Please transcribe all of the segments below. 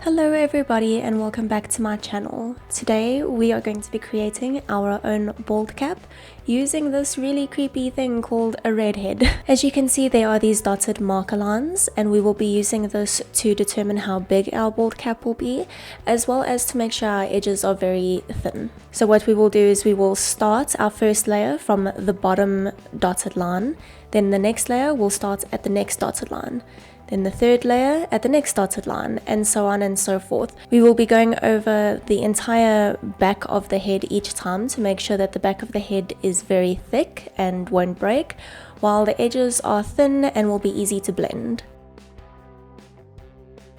Hello everybody and welcome back to my channel. Today we are going to be creating our own bald cap using this really creepy thing called a redhead. As you can see, there are these dotted marker lines and we will be using this to determine how big our bald cap will be, as well as to make sure our edges are very thin. So what we will do is we will start our first layer from the bottom dotted line, then the next layer will start at the next dotted line, then the third layer at the next dotted line, and so on and so forth. We will be going over the entire back of the head each time to make sure that the back of the head is very thick and won't break, while the edges are thin and will be easy to blend.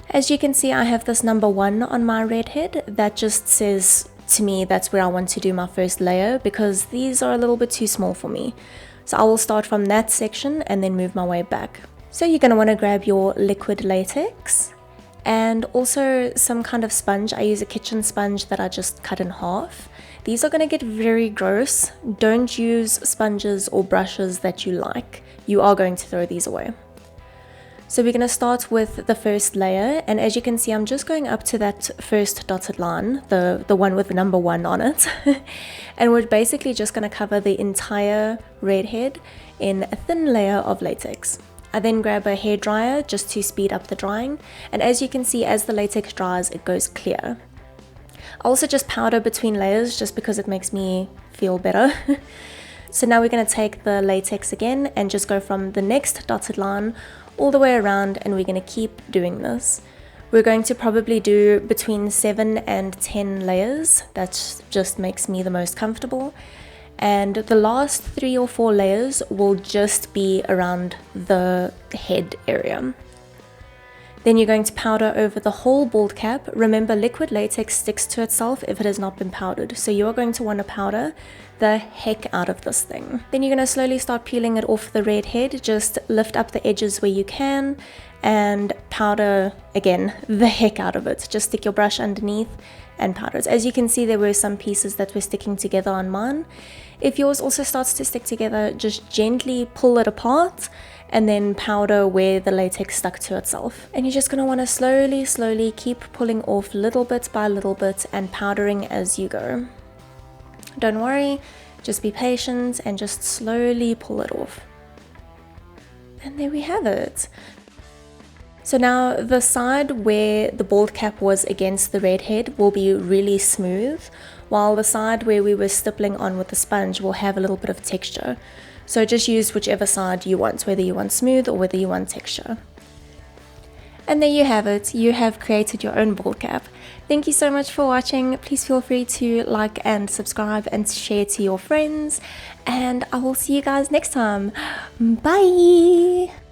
As you can see, I have this number 1 on my redhead. That just says to me that's where I want to do my first layer because these are a little bit too small for me. So I will start from that section and then move my way back. So you're going to want to grab your liquid latex and also some kind of sponge. I use a kitchen sponge that I just cut in half. These are going to get very gross. Don't use sponges or brushes that you like. You are going to throw these away. So we're going to start with the first layer, and as you can see, I'm just going up to that first dotted line, the one with the number 1 on it. And we're basically just going to cover the entire redhead in a thin layer of latex. I then grab a hairdryer just to speed up the drying, and as you can see, as the latex dries, it goes clear. I also just powder between layers just because it makes me feel better. So now we're going to take the latex again and just go from the next dotted line all the way around, and we're going to keep doing this. We're going to probably do between 7 and 10 layers. That just makes me the most comfortable. And the last 3 or 4 layers will just be around the head area. Then you're going to powder over the whole bald cap. Remember, liquid latex sticks to itself if it has not been powdered, so you're going to want to powder the heck out of this thing. Then you're going to slowly start peeling it off the red head. Just lift up the edges where you can and powder again the heck out of it. Just stick your brush underneath and powder it. As you can see, there were some pieces that were sticking together on mine. If yours also starts to stick together, just gently pull it apart and then powder where the latex stuck to itself. And you're just going to want to slowly keep pulling off little bit by little bit and powdering as you go. Don't worry, just be patient and just slowly pull it off. And there we have it. So now the side where the bald cap was against the redhead will be really smooth, while the side where we were stippling on with the sponge will have a little bit of texture. So just use whichever side you want, whether you want smooth or whether you want texture. And there you have it. You have created your own bald cap. Thank you so much for watching. Please feel free to like and subscribe and share to your friends. And I will see you guys next time. Bye!